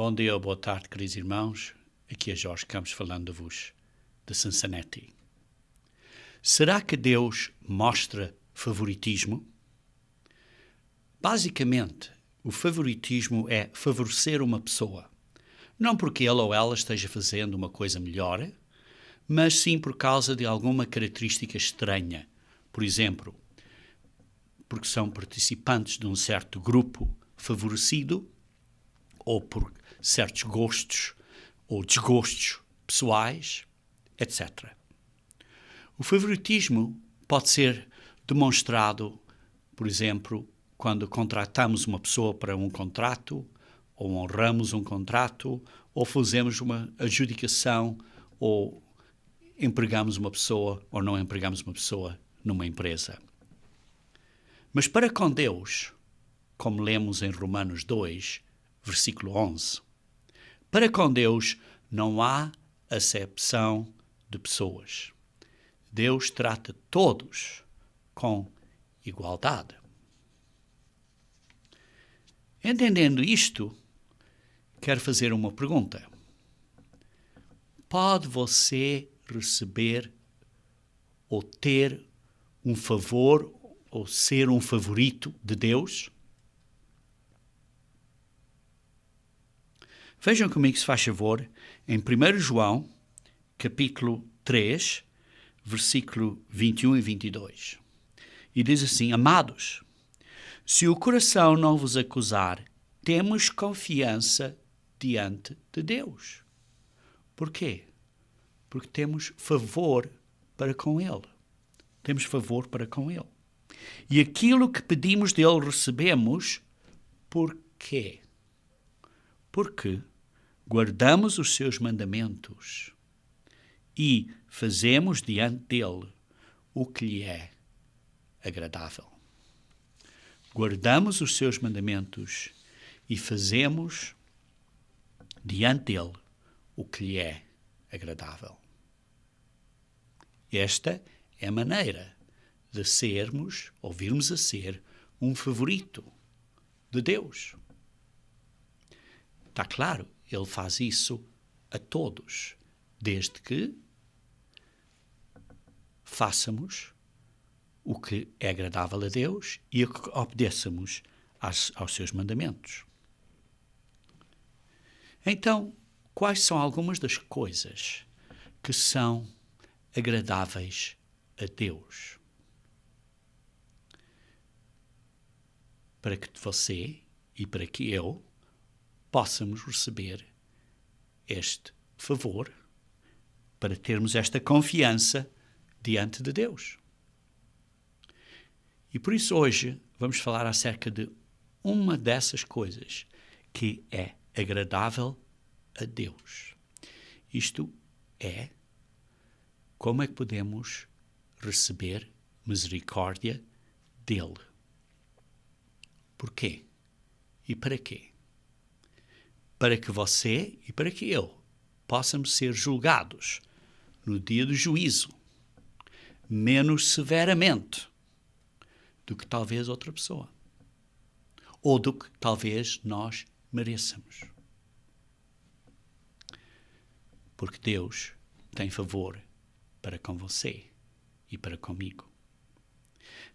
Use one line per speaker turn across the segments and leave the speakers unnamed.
Bom dia ou boa tarde, queridos irmãos. Aqui é Jorge Campos falando-vos de Cincinnati. Será que Deus mostra favoritismo? Basicamente, o favoritismo é favorecer uma pessoa. Não porque ele ou ela esteja fazendo uma coisa melhor, mas sim por causa de alguma característica estranha. Por exemplo, porque são participantes de um certo grupo favorecido, ou por certos gostos ou desgostos pessoais, etc. O favoritismo pode ser demonstrado, por exemplo, quando contratamos uma pessoa para um contrato, ou honramos um contrato, ou fazemos uma adjudicação, ou empregamos uma pessoa ou não empregamos uma pessoa numa empresa. Mas para com Deus, como lemos em Romanos 2, versículo 11, para com Deus não há acepção de pessoas. Deus trata todos com igualdade. Entendendo isto, quero fazer uma pergunta. Pode você receber ou ter um favor ou ser um favorito de Deus? Vejam comigo, se faz favor, em 1 João, capítulo 3, versículo 21 e 22. E diz assim: Amados, se o coração não vos acusar, temos confiança diante de Deus. Por quê? Porque temos favor para com Ele. Temos favor para com Ele. E aquilo que pedimos dele recebemos. Por quê? Porque guardamos os seus mandamentos e fazemos diante dele o que lhe é agradável. Guardamos os seus mandamentos e fazemos diante dele o que lhe é agradável. Esta é a maneira de sermos, ou virmos a ser, um favorito de Deus. Está claro, ele faz isso a todos, desde que façamos o que é agradável a Deus e que obedeçamos aos seus mandamentos. Então, quais são algumas das coisas que são agradáveis a Deus? Para que você e para que eu possamos receber este favor, para termos esta confiança diante de Deus. E por isso hoje vamos falar acerca de uma dessas coisas que é agradável a Deus. Isto é, como é que podemos receber misericórdia dele. Porquê? E para quê? Para que você e para que eu possamos ser julgados no dia do juízo menos severamente do que talvez outra pessoa, ou do que talvez nós mereçamos. Porque Deus tem favor para com você e para comigo.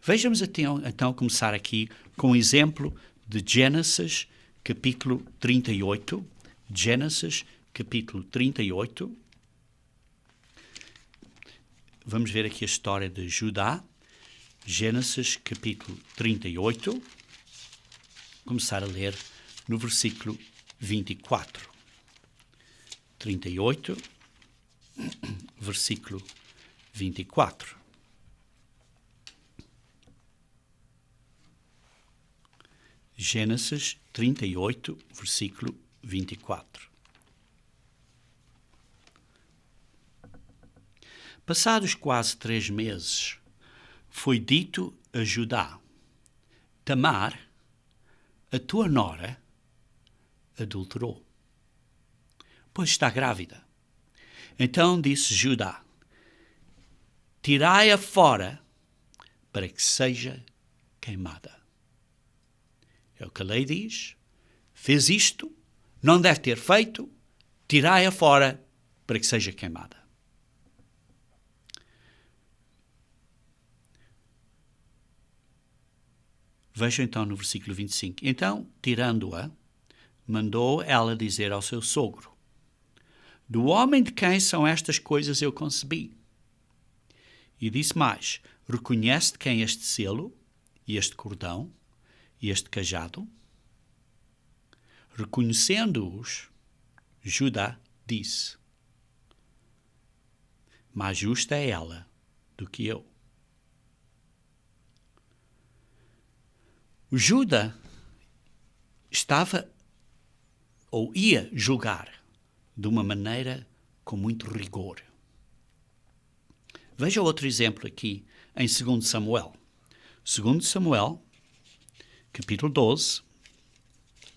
Vejamos então começar aqui com um exemplo de Gênesis, capítulo 38. Gênesis, capítulo 38. Vamos ver aqui a história de Judá. Gênesis, capítulo 38. Começar a ler no versículo 24. 38, versículo 24. Gênesis 38, versículo 24. Passados quase 3 meses, foi dito a Judá: Tamar, a tua nora, adulterou, pois está grávida. Então disse Judá: Tirai-a fora para que seja queimada. É o que a lei diz. Fez isto, não deve ter feito, tirai-a fora para que seja queimada. Vejam então no versículo 25. Então, tirando-a, mandou ela dizer ao seu sogro: do homem de quem são estas coisas eu concebi. E disse mais: reconhece de quem este selo, e este cordão, e este cajado? Reconhecendo-os, Judá disse: mais justa é ela do que eu. O Judá estava ou ia julgar de uma maneira com muito rigor. Veja outro exemplo aqui em 2 Samuel. 2 Samuel, capítulo 12.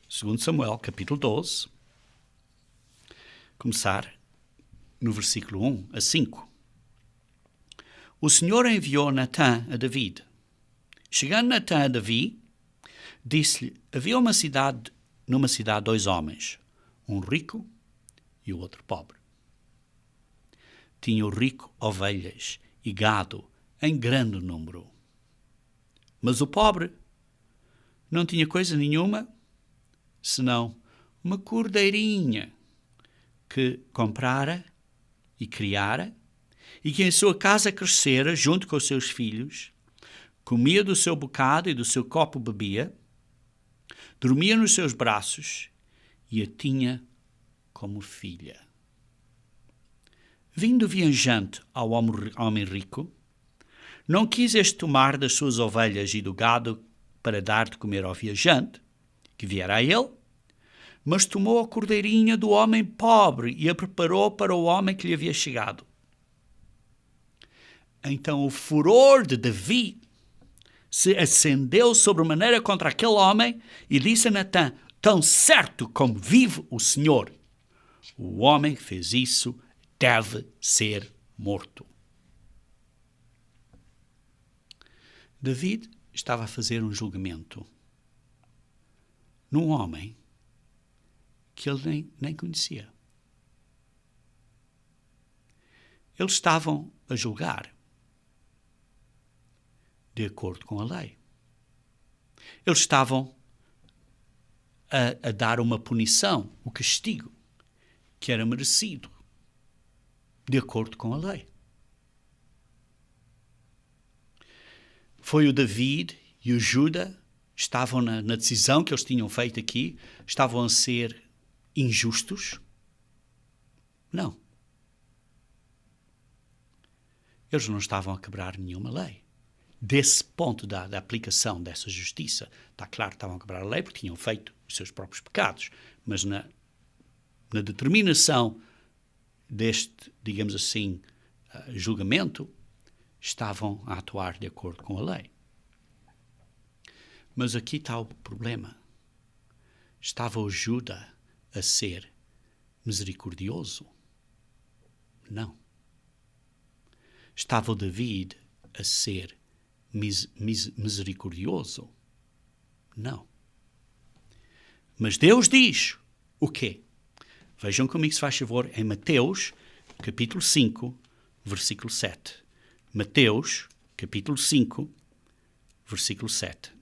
2 Samuel, capítulo 12. Começar no versículo 1 a 5. O Senhor enviou Natã a David. Chegando Natã a Davi, disse-lhe: havia numa cidade 2 homens, um rico e o outro pobre. Tinha o rico ovelhas e gado em grande número. Mas o pobre não tinha coisa nenhuma, senão uma cordeirinha que comprara e criara, e que em sua casa crescera junto com os seus filhos, comia do seu bocado e do seu copo bebia, dormia nos seus braços e a tinha como filha. Vindo viajante ao homem rico, não quis este tomar das suas ovelhas e do gado para dar de comer ao viajante, que viera a ele, mas tomou a cordeirinha do homem pobre e a preparou para o homem que lhe havia chegado. Então o furor de Davi se acendeu sobremaneira contra aquele homem e disse a Natã: tão certo como vive o Senhor, o homem que fez isso deve ser morto. David estava a fazer um julgamento num homem que ele nem conhecia. Eles estavam a julgar de acordo com a lei. Eles estavam a dar uma punição, o castigo, que era merecido, de acordo com a lei. Foi o David e o Judá estavam na decisão que eles tinham feito aqui, estavam a ser injustos? Não. Eles não estavam a quebrar nenhuma lei. Desse ponto da aplicação dessa justiça, está claro que estavam a quebrar a lei porque tinham feito os seus próprios pecados, mas na determinação deste, digamos assim, julgamento, estavam a atuar de acordo com a lei. Mas aqui está o problema. Estava o Judá a ser misericordioso? Não. Estava o David a ser misericordioso? Não. Mas Deus diz o quê? Vejam comigo, se faz favor, em Mateus, capítulo 5, versículo 7. Mateus, capítulo 5, versículo 7.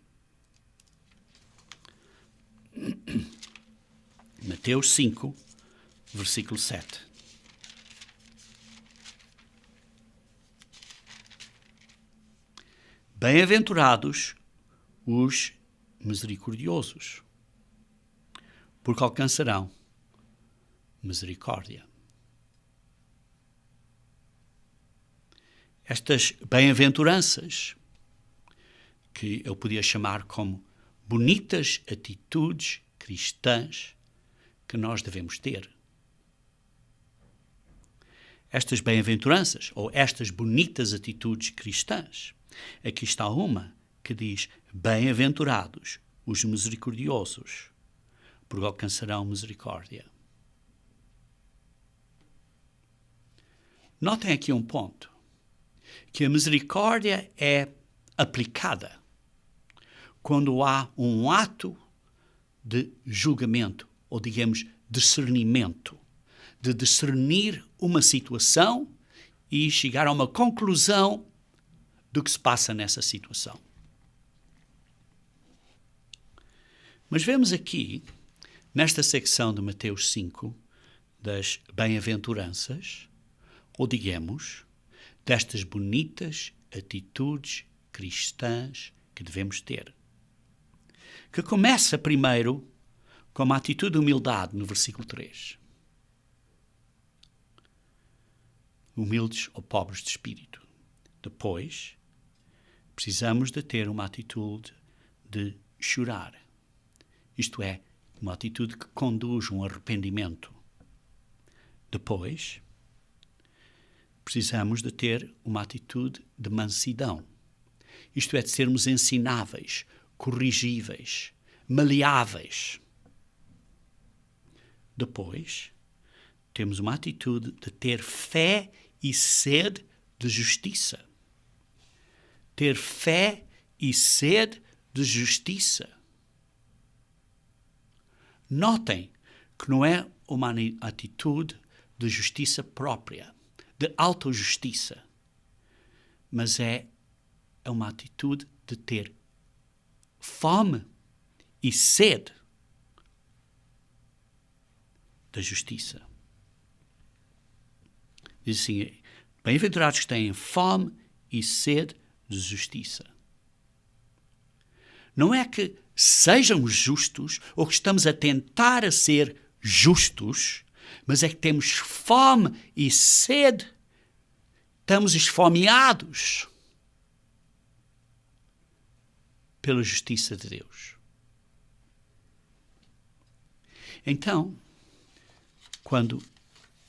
Mateus 5, versículo 7. Bem-aventurados os misericordiosos, porque alcançarão misericórdia. Estas bem-aventuranças, que eu podia chamar como bonitas atitudes cristãs que nós devemos ter. Estas bem-aventuranças, ou estas bonitas atitudes cristãs, aqui está uma que diz: bem-aventurados os misericordiosos, porque alcançarão misericórdia. Notem aqui um ponto, que a misericórdia é aplicada quando há um ato de julgamento, ou digamos, discernimento, de discernir uma situação e chegar a uma conclusão do que se passa nessa situação. Mas vemos aqui, nesta secção de Mateus 5, das bem-aventuranças, ou digamos, destas bonitas atitudes cristãs que devemos ter, que começa primeiro com uma atitude de humildade no versículo 3. Humildes ou pobres de espírito. Depois, precisamos de ter uma atitude de chorar. Isto é, uma atitude que conduz a um arrependimento. Depois, precisamos de ter uma atitude de mansidão. Isto é, de sermos ensináveis, corrigíveis, maleáveis. Depois, temos uma atitude de ter fé e sede de justiça. Ter fé e sede de justiça. Notem que não é uma atitude de justiça própria, de autojustiça, mas é uma atitude de ter fome e sede da justiça. Diz assim, bem-aventurados que têm fome e sede de justiça. Não é que sejamos justos ou que estamos a tentar a ser justos, mas é que temos fome e sede, estamos esfomeados pela justiça de Deus. Então, quando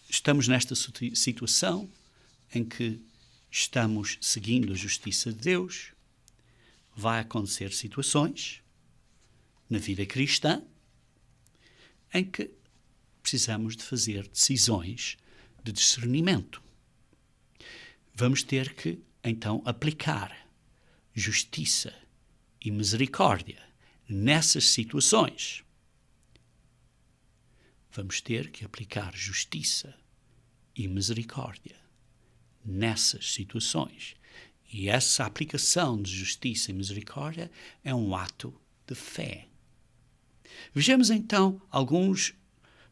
estamos nesta situação em que estamos seguindo a justiça de Deus, vai acontecer situações na vida cristã em que precisamos de fazer decisões de discernimento. Vamos ter que, então, aplicar justiça e misericórdia nessas situações. Vamos ter que aplicar justiça e misericórdia nessas situações. E essa aplicação de justiça e misericórdia é um ato de fé. Vejamos então alguns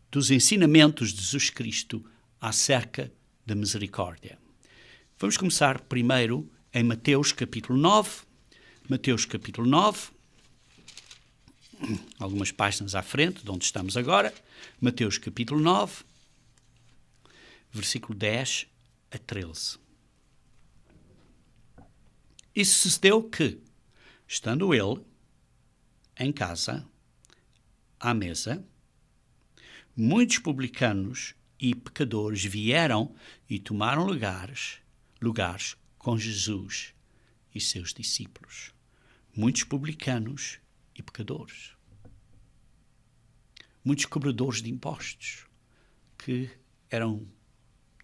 dos ensinamentos de Jesus Cristo acerca da misericórdia. Vamos começar primeiro em Mateus capítulo 9. Mateus capítulo 9, algumas páginas à frente de onde estamos agora. Mateus capítulo 9, versículo 10 a 13. E sucedeu que, estando ele em casa, à mesa, muitos publicanos e pecadores vieram e tomaram lugares com Jesus e seus discípulos. Muitos publicanos e pecadores. Muitos cobradores de impostos que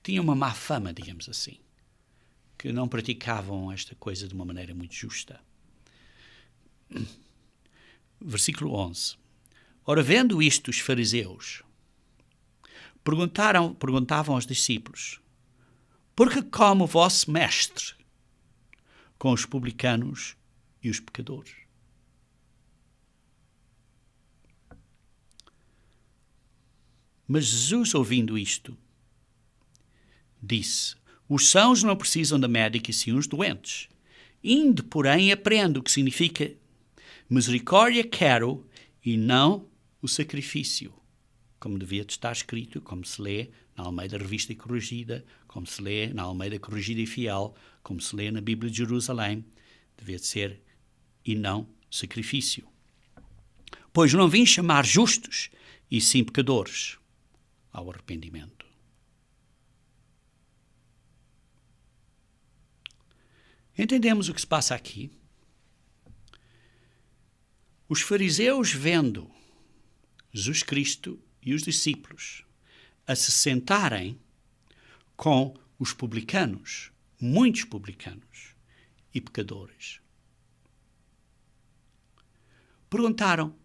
tinham uma má fama, digamos assim, que não praticavam esta coisa de uma maneira muito justa. Versículo 11. Ora, vendo isto, os fariseus perguntavam aos discípulos: por que come o vosso mestre com os publicanos e os pecadores? Mas Jesus, ouvindo isto, disse: os sãos não precisam de médico e sim os doentes. Inde, porém, aprenda o que significa misericórdia quero e não o sacrifício, como devia estar escrito, como se lê na Almeida Revista e Corrigida, como se lê na Almeida Corrigida e Fiel, como se lê na Bíblia de Jerusalém, devia ser e não sacrifício. Pois não vim chamar justos, e sim pecadores ao arrependimento. Entendemos o que se passa aqui? Os fariseus, vendo Jesus Cristo e os discípulos a se sentarem com os publicanos, muitos publicanos e pecadores, perguntaram: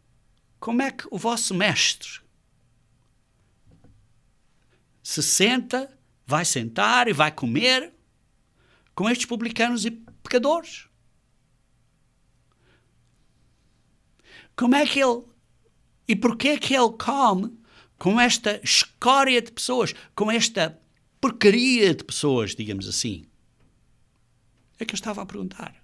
como é que o vosso mestre se senta, vai sentar e vai comer com estes publicanos e pecadores? Como é que ele... E porquê que ele come com esta escória de pessoas, com esta porcaria de pessoas, digamos assim? É que eu estava a perguntar.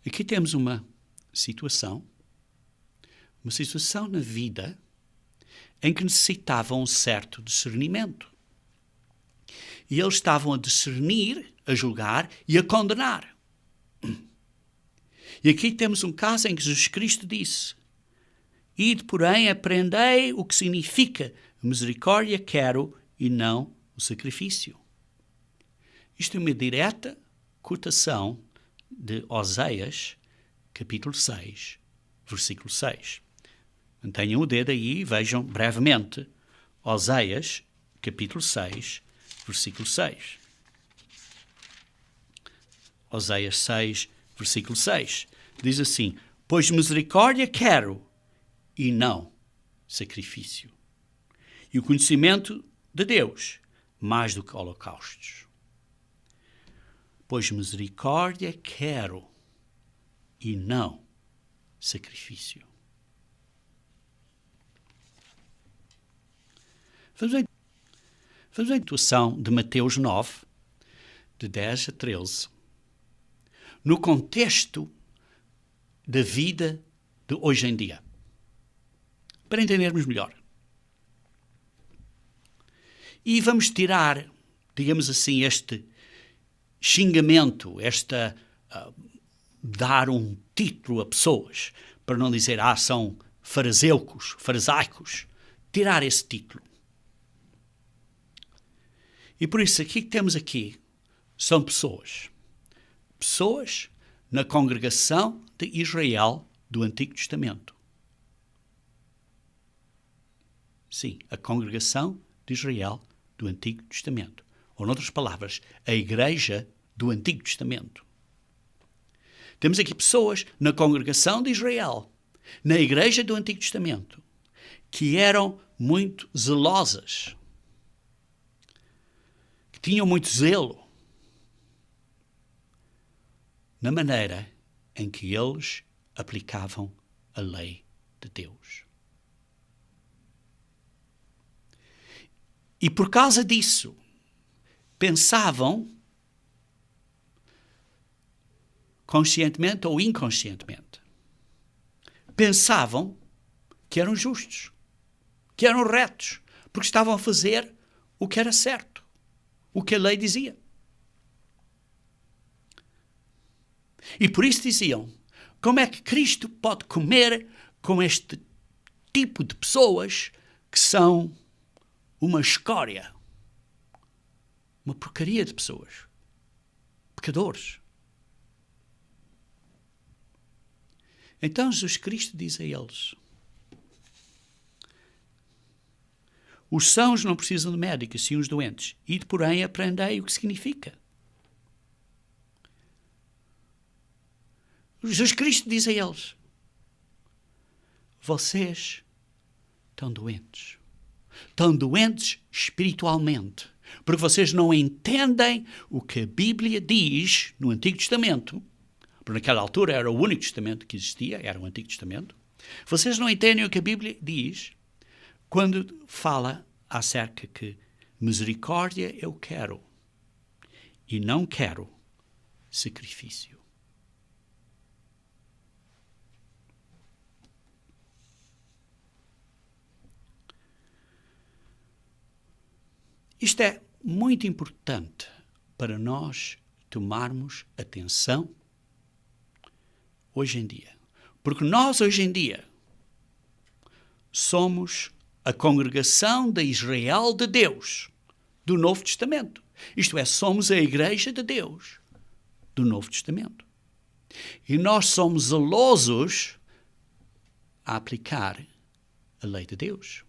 Aqui temos uma situação na vida em que necessitavam um certo discernimento. E eles estavam a discernir, a julgar e a condenar. E aqui temos um caso em que Jesus Cristo disse: Ide, porém, aprendei o que significa misericórdia quero e não o sacrifício. Isto é uma direta cotação de Oséias, capítulo 6, versículo 6. Mantenham o dedo aí e vejam brevemente. Oséias, capítulo 6, versículo 6. Oséias 6, versículo 6. Diz assim: Pois misericórdia quero e não sacrifício. E o conhecimento de Deus mais do que holocaustos. Pois misericórdia quero e não sacrifício. Vamos à intuação de Mateus 9, de 10 a 13, no contexto da vida de hoje em dia, para entendermos melhor. E vamos tirar, digamos assim, este xingamento, dar um título a pessoas, para não dizer, são farisaicos, tirar esse título. E por isso aqui que temos aqui são pessoas na congregação de Israel do Antigo Testamento. Sim, a congregação de Israel do Antigo Testamento. Ou, noutras palavras, a igreja do Antigo Testamento. Temos aqui pessoas na congregação de Israel, na igreja do Antigo Testamento, que eram muito zelosas, que tinham muito zelo na maneira em que eles aplicavam a lei de Deus. E por causa disso, pensavam, conscientemente ou inconscientemente, pensavam que eram justos, que eram retos, porque estavam a fazer o que era certo, o que a lei dizia. E por isso diziam: como é que Cristo pode comer com este tipo de pessoas que são uma escória, uma porcaria de pessoas, pecadores? Então Jesus Cristo diz a eles: os sãos não precisam de médicos, sim os doentes. Ide, porém, aprendei o que significa. Jesus Cristo diz a eles: vocês estão doentes. Estão doentes espiritualmente, porque vocês não entendem o que a Bíblia diz no Antigo Testamento, porque naquela altura era o único testamento que existia, era o Antigo Testamento. Vocês não entendem o que a Bíblia diz quando fala acerca que misericórdia eu quero e não quero sacrifício. Isto é muito importante para nós tomarmos atenção hoje em dia. Porque nós, hoje em dia, somos a congregação de Israel de Deus, do Novo Testamento. Isto é, somos a igreja de Deus do Novo Testamento. E nós somos zelosos a aplicar a lei de Deus.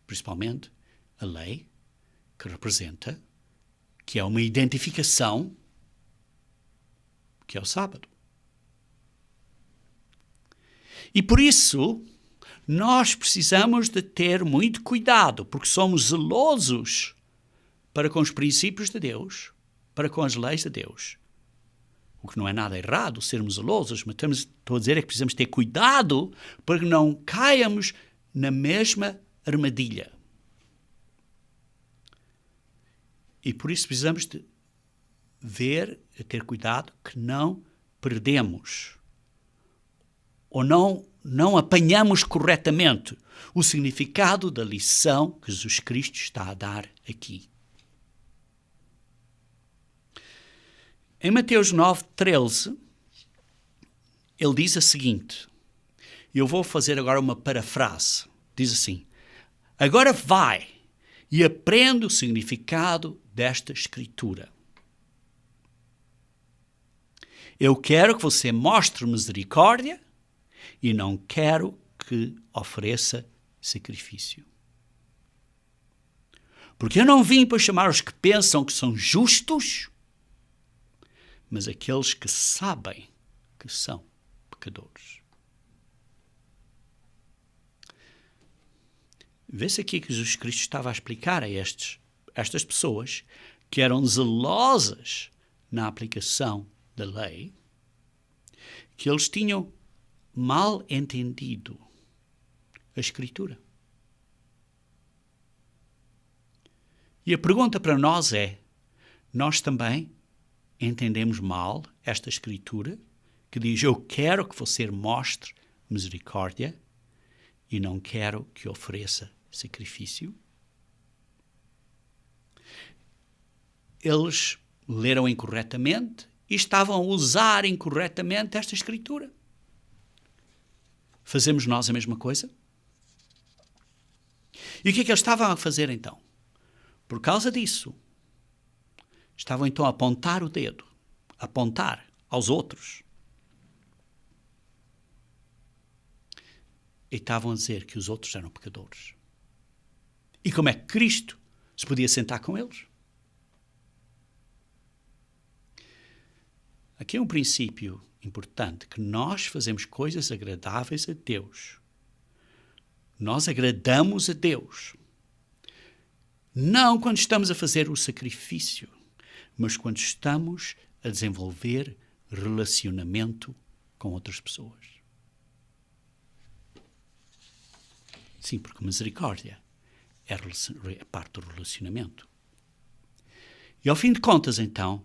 Principalmente a lei que representa, que é uma identificação, que é o sábado. E por isso, nós precisamos de ter muito cuidado, porque somos zelosos para com os princípios de Deus, para com as leis de Deus. O que não é nada errado, sermos zelosos, mas estou a dizer é que precisamos ter cuidado para que não caiamos na mesma armadilha. E por isso precisamos de ver, ter cuidado que não perdemos ou não apanhamos corretamente o significado da lição que Jesus Cristo está a dar aqui. Em Mateus 9:13, ele diz a seguinte, eu vou fazer agora uma parafrase, diz assim, agora vai e aprende o significado desta escritura. Eu quero que você mostre misericórdia e não quero que ofereça sacrifício. Porque eu não vim para chamar os que pensam que são justos, mas aqueles que sabem que são pecadores. Vê-se aqui que Jesus Cristo estava a explicar a estas pessoas que eram zelosas na aplicação da lei, que eles tinham mal entendido a Escritura. E a pergunta para nós é, nós também entendemos mal esta Escritura, que diz, eu quero que você mostre misericórdia e não quero que ofereça sacrifício? Eles leram incorretamente e estavam a usar incorretamente esta Escritura. Fazemos nós a mesma coisa? E o que é que eles estavam a fazer então? Por causa disso, estavam então a apontar o dedo, a apontar aos outros. E estavam a dizer que os outros eram pecadores. E como é que Cristo se podia sentar com eles? Aqui é um princípio importante, que nós fazemos coisas agradáveis a Deus. Nós agradamos a Deus. Não quando estamos a fazer o sacrifício, mas quando estamos a desenvolver relacionamento com outras pessoas. Sim, porque misericórdia é parte do relacionamento. E ao fim de contas, então,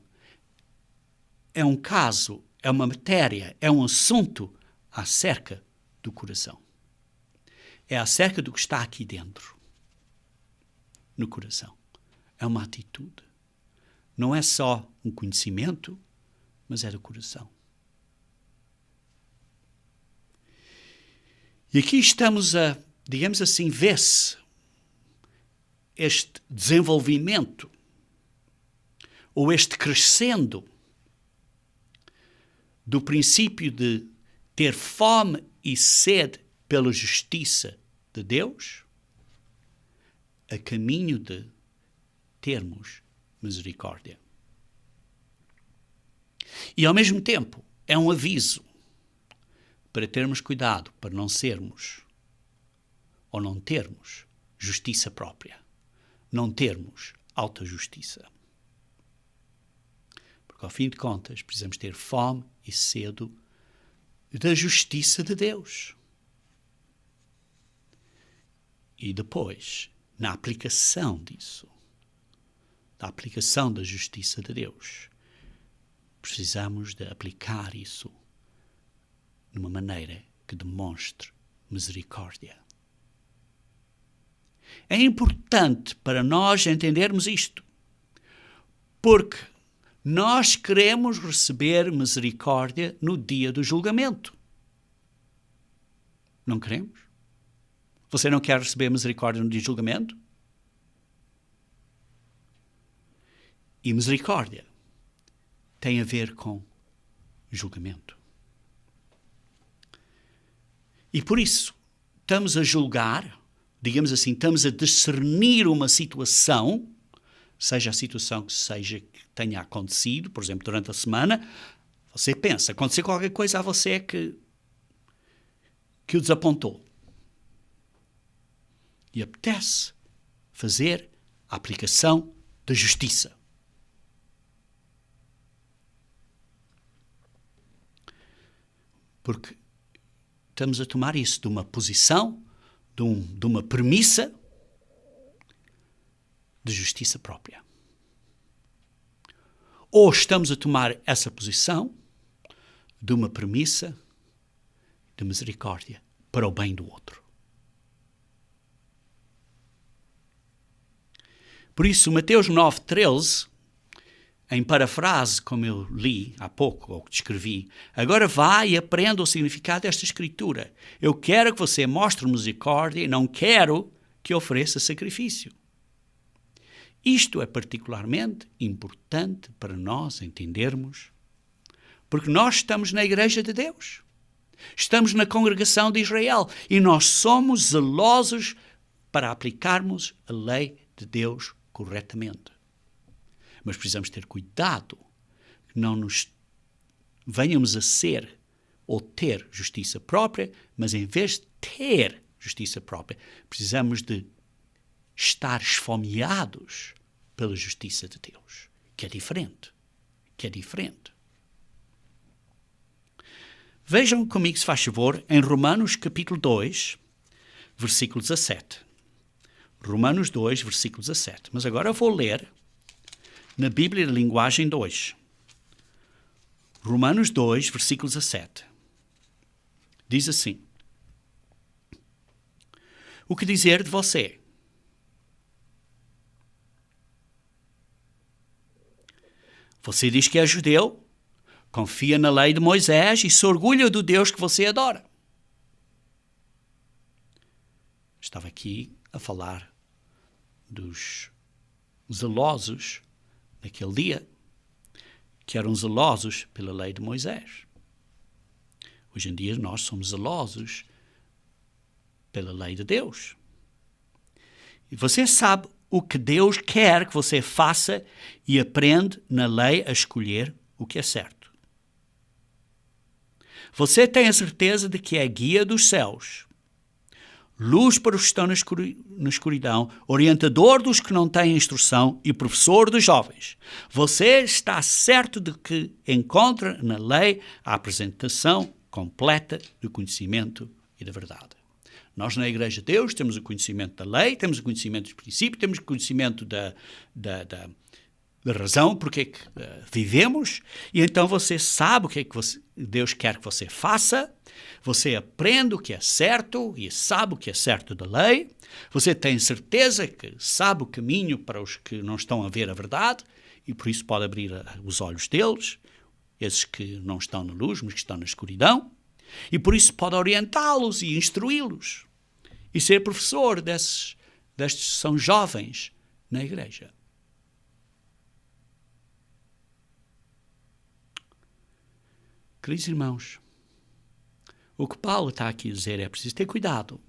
é um caso, é uma matéria, é um assunto acerca do coração. É acerca do que está aqui dentro, no coração. É uma atitude. Não é só um conhecimento, mas é do coração. E aqui estamos a, digamos assim, ver-se este desenvolvimento ou este crescendo do princípio de ter fome e sede pela justiça de Deus, a caminho de termos misericórdia. E ao mesmo tempo é um aviso para termos cuidado, para não sermos ou não termos justiça própria, não termos autojustiça. Porque ao fim de contas precisamos ter fome e sede da justiça de Deus. E depois, na aplicação disso, da aplicação da justiça de Deus, precisamos de aplicar isso numa maneira que demonstre misericórdia. É importante para nós entendermos isto, porque nós queremos receber misericórdia no dia do julgamento. Não queremos? Você não quer receber misericórdia no dia do julgamento? E misericórdia tem a ver com julgamento. E por isso, estamos a julgar, digamos assim, estamos a discernir uma situação, seja a situação que seja que tenha acontecido, por exemplo, durante a semana, você pensa, aconteceu qualquer coisa a você que o desapontou. e apetece fazer a aplicação da justiça. Porque estamos a tomar isso de uma posição, de uma premissa de justiça própria. Ou estamos a tomar essa posição de uma premissa de misericórdia para o bem do outro. Por isso, Mateus 9:13, em parafrase, como eu li há pouco, ou descrevi, agora vá e aprenda o significado desta escritura. Eu quero que você mostre misericórdia e não quero que ofereça sacrifício. Isto é particularmente importante para nós entendermos, porque nós estamos na Igreja de Deus. Estamos na congregação de Israel e nós somos zelosos para aplicarmos a lei de Deus corretamente. Mas precisamos ter cuidado que não nos venhamos a ser ou ter justiça própria, mas em vez de ter justiça própria, precisamos de estar esfomeados pela justiça de Deus, que é diferente. Vejam comigo, se faz favor, em Romanos capítulo 2, versículo 17. Romanos 2, versículo 17. Mas agora eu vou ler na Bíblia de Linguagem 2. Romanos 2, versículo 17. Diz assim: o que dizer de você? Você diz que é judeu, confia na lei de Moisés e se orgulha do Deus que você adora. Estava aqui a falar dos zelosos naquele dia, que eram zelosos pela lei de Moisés. Hoje em dia nós somos zelosos pela lei de Deus. E você sabe o que Deus quer que você faça e aprende na lei a escolher o que é certo. Você tem a certeza de que é guia dos céus, luz para os que estão na escuridão, orientador dos que não têm instrução e professor dos jovens. Você está certo de que encontra na lei a apresentação completa do conhecimento e da verdade. Nós na Igreja de Deus temos o conhecimento da lei, temos o conhecimento dos princípios, temos o conhecimento da razão porque é que vivemos, e então você sabe o que é que Deus quer que você faça, você aprende o que é certo e sabe o que é certo da lei, você tem certeza que sabe o caminho para os que não estão a ver a verdade, e por isso pode abrir os olhos deles, esses que não estão na luz, mas que estão na escuridão, e por isso pode orientá-los e instruí-los, e ser professor destes que são jovens na igreja. Queridos irmãos, o que Paulo está aqui a dizer é preciso ter cuidado,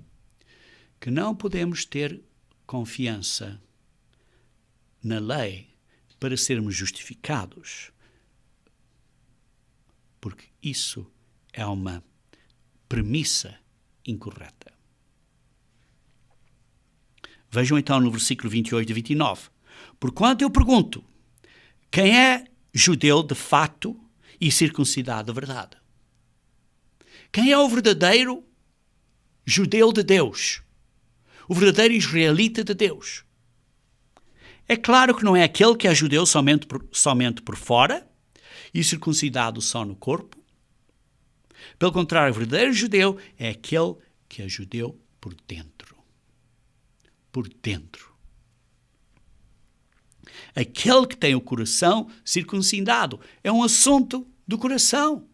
que não podemos ter confiança na lei para sermos justificados, porque isso é uma premissa incorreta. Vejam então no versículo 28 e 29. Porquanto eu pergunto, quem é judeu de fato e circuncidado de verdade? Quem é o verdadeiro judeu de Deus? O verdadeiro israelita de Deus? É claro que não é aquele que é judeu somente por fora e circuncidado só no corpo. Pelo contrário, o verdadeiro judeu é aquele que é judeu por dentro. Por dentro. Aquele que tem o coração circuncidado. É um assunto do coração.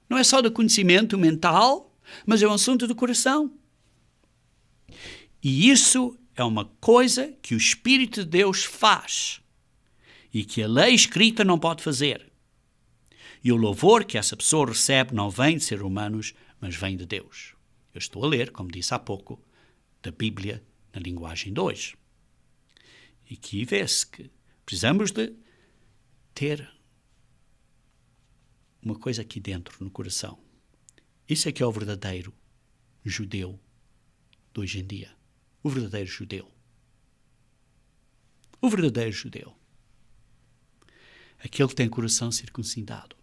Não é só do conhecimento mental, mas é um assunto do coração. E isso é uma coisa que o Espírito de Deus faz e que a lei escrita não pode fazer. E o louvor que essa pessoa recebe não vem de seres humanos, mas vem de Deus. Eu estou a ler, como disse há pouco, da Bíblia na linguagem 2. E aqui vê-se que precisamos de ter uma coisa aqui dentro, no coração. Isso é que é o verdadeiro judeu de hoje em dia. O verdadeiro judeu. O verdadeiro judeu. Aquele que tem coração circuncidado.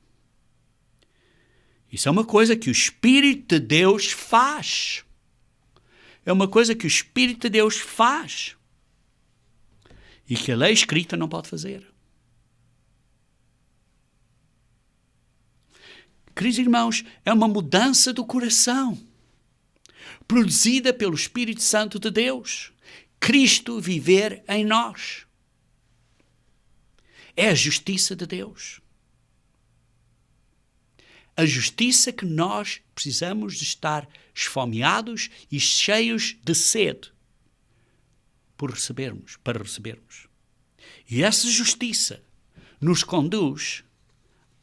Isso é uma coisa que o Espírito de Deus faz. É uma coisa que o Espírito de Deus faz. E que a lei escrita não pode fazer. Queridos irmãos, é uma mudança do coração, produzida pelo Espírito Santo de Deus. Cristo viver em nós. É a justiça de Deus. A justiça que nós precisamos de estar esfomeados e cheios de sede para recebermos. E essa justiça nos conduz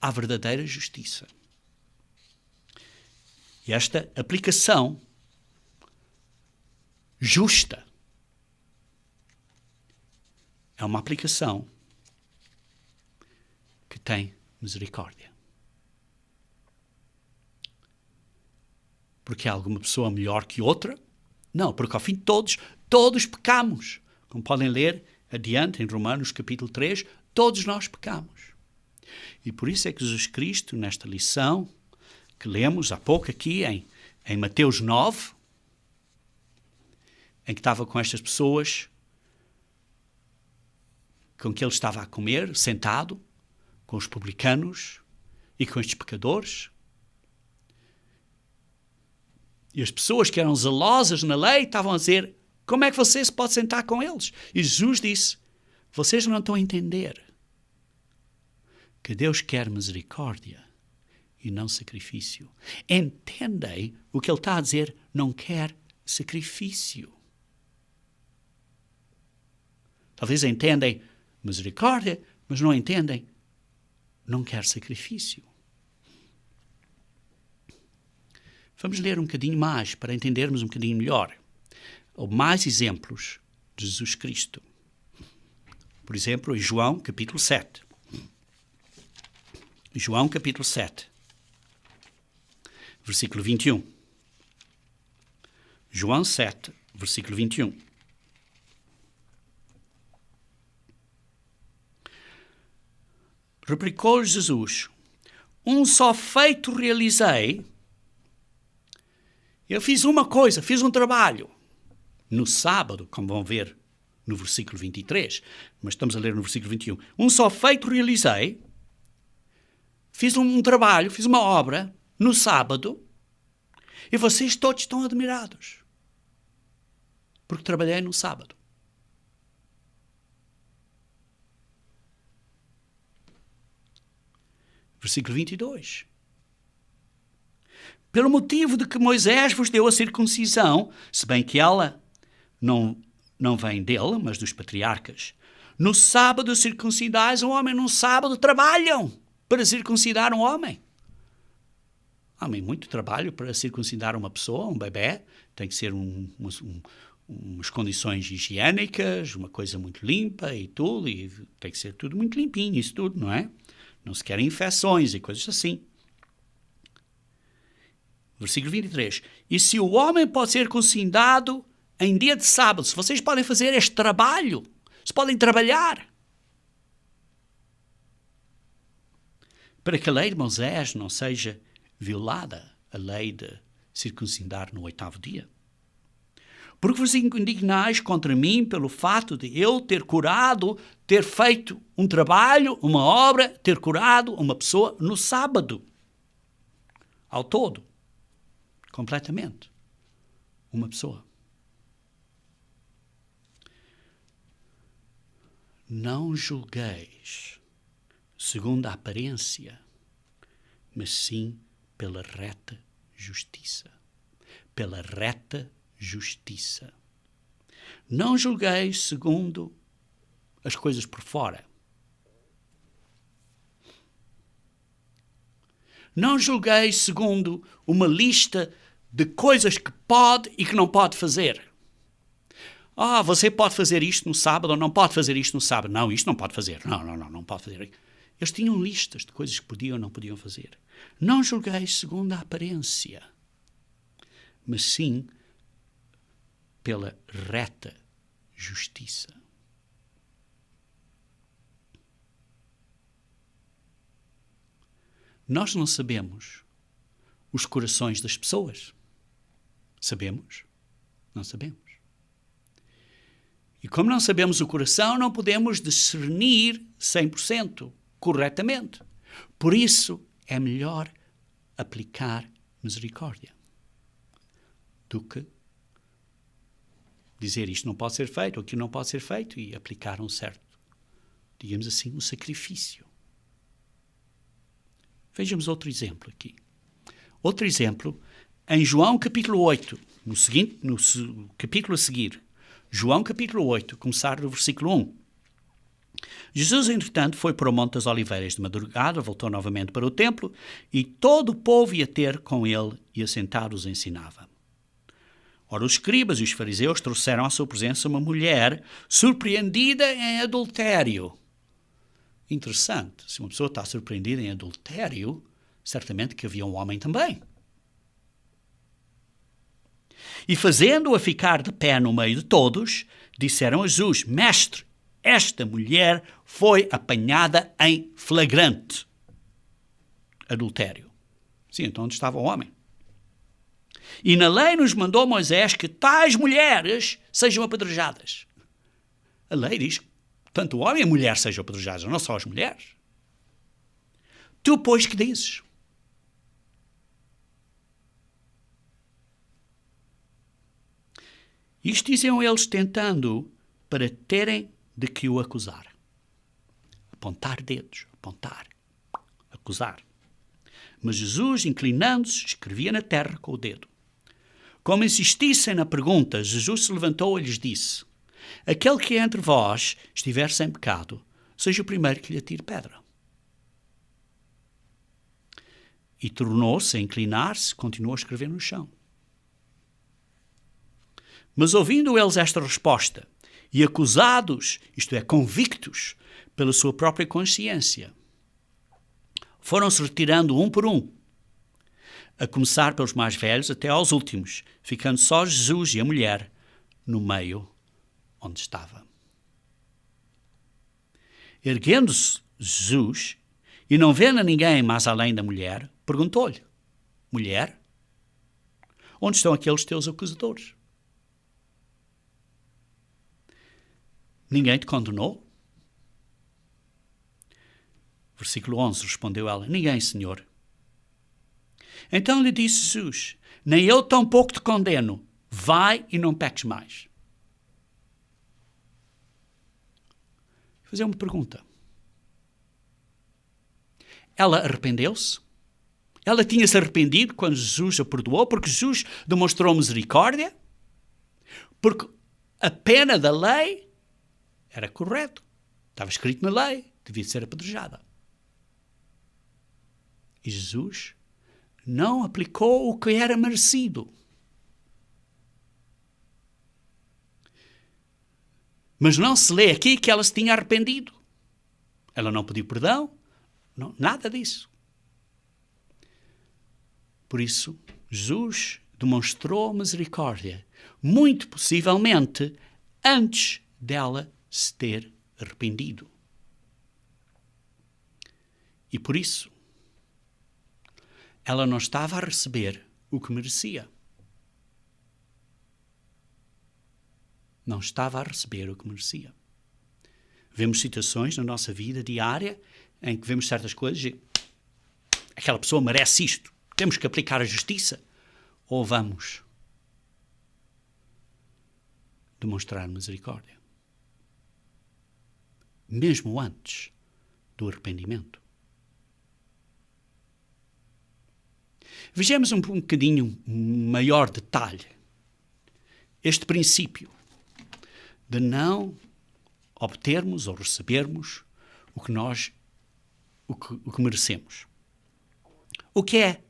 à verdadeira justiça. E esta aplicação justa é uma aplicação que tem misericórdia. Porque há alguma pessoa melhor que outra? Não, porque ao fim de todos pecamos. Como podem ler adiante em Romanos capítulo 3, todos nós pecamos. E por isso é que Jesus Cristo, nesta lição que lemos há pouco aqui em Mateus 9, em que estava com estas pessoas com que ele estava a comer, sentado, com os publicanos e com estes pecadores. E as pessoas que eram zelosas na lei estavam a dizer: como é que você se pode sentar com eles? E Jesus disse: vocês não estão a entender que Deus quer misericórdia e não sacrifício. Entendem o que ele está a dizer? Não quer sacrifício. Talvez entendem misericórdia, mas não entendem, não quer sacrifício. Vamos ler um bocadinho mais para entendermos um bocadinho melhor. Ou mais exemplos de Jesus Cristo. Por exemplo, em João capítulo 7. João capítulo 7, versículo 21. João 7, versículo 21. Replicou Jesus: um só feito realizei. Eu fiz uma coisa, fiz um trabalho. No sábado, como vão ver no versículo 23, mas estamos a ler no versículo 21. Um só feito realizei. Fiz um trabalho, fiz uma obra no sábado e vocês todos estão admirados. Porque trabalhei no sábado. Versículo 22. Pelo motivo de que Moisés vos deu a circuncisão, se bem que ela não vem dele, mas dos patriarcas. No sábado circuncidais um homem, no sábado trabalham para circuncidar um homem. Há muito trabalho para circuncidar uma pessoa, um bebê. Tem que ser umas condições higiênicas, uma coisa muito limpa e tudo, e tem que ser tudo muito limpinho, isso tudo, não é? Não se querem infecções e coisas assim. Versículo 23. E se o homem pode ser circuncidado em dia de sábado, se vocês podem fazer este trabalho, se podem trabalhar, para que a lei de Moisés não seja violada, a lei de circuncidar no 8º dia. Porque vos indignais contra mim pelo fato de eu ter curado, ter feito um trabalho, uma obra, ter curado uma pessoa no sábado. Ao todo. Completamente. Uma pessoa. Não julgueis segundo a aparência, mas sim pela reta justiça. Pela reta justiça. Não julgueis segundo as coisas por fora. Não julgueis segundo uma lista de coisas que pode e que não pode fazer. Você pode fazer isto no sábado ou não pode fazer isto no sábado. Não, isto não pode fazer. Não pode fazer. Eles tinham listas de coisas que podiam ou não podiam fazer. Não julgueis segundo a aparência, mas sim pela reta justiça. Nós não sabemos os corações das pessoas. Sabemos? Não sabemos. E como não sabemos o coração, não podemos discernir 100% corretamente. Por isso, é melhor aplicar misericórdia do que dizer isto não pode ser feito, ou aquilo não pode ser feito, e aplicar um certo, digamos assim, um sacrifício. Vejamos outro exemplo aqui. Outro exemplo, em João capítulo 8, no capítulo a seguir, João capítulo 8, começar no versículo 1. Jesus, entretanto, foi para o Monte das Oliveiras de madrugada, voltou novamente para o templo, e todo o povo ia ter com ele, e assentado os ensinava. Ora, os escribas e os fariseus trouxeram à sua presença uma mulher surpreendida em adultério. Interessante, se uma pessoa está surpreendida em adultério, certamente que havia um homem também. E fazendo-a ficar de pé no meio de todos, disseram a Jesus: Mestre, esta mulher foi apanhada em flagrante adultério. Sim, então onde estava o homem? E na lei nos mandou Moisés que tais mulheres sejam apedrejadas. A lei diz que tanto o homem e a mulher sejam apedrejados, não só as mulheres. Tu, pois, que dizes? Isto diziam eles tentando para terem de que o acusar. Apontar dedos, apontar, acusar. Mas Jesus, inclinando-se, escrevia na terra com o dedo. Como insistissem na pergunta, Jesus se levantou e lhes disse: Aquele que entre vós estiver sem pecado, seja o primeiro que lhe atire pedra. E tornou-se a inclinar-se, continuou a escrever no chão. Mas ouvindo eles esta resposta, e acusados, isto é, convictos, pela sua própria consciência, foram-se retirando um por um, a começar pelos mais velhos até aos últimos, ficando só Jesus e a mulher no meio onde estava. Erguendo-se Jesus, e não vendo a ninguém mais além da mulher, perguntou-lhe: Mulher, onde estão aqueles teus acusadores? Ninguém te condenou? Versículo 11, respondeu ela: Ninguém, Senhor. Então lhe disse Jesus: Nem eu tampouco te condeno. Vai e não peques mais. Vou fazer uma pergunta. Ela arrependeu-se? Ela tinha-se arrependido quando Jesus a perdoou, porque Jesus demonstrou misericórdia? Porque a pena da lei era correto. Estava escrito na lei. Devia ser apedrejada. E Jesus não aplicou o que era merecido. Mas não se lê aqui que ela se tinha arrependido. Ela não pediu perdão. Não, nada disso. Por isso, Jesus demonstrou misericórdia, muito possivelmente antes dela se ter arrependido. E por isso, ela não estava a receber o que merecia. Não estava a receber o que merecia. Vemos situações na nossa vida diária em que vemos certas coisas e aquela pessoa merece isto. Temos que aplicar a justiça. Ou vamos demonstrar misericórdia. Mesmo antes do arrependimento. Vejamos um bocadinho maior detalhe este princípio de não obtermos ou recebermos o que merecemos. O que é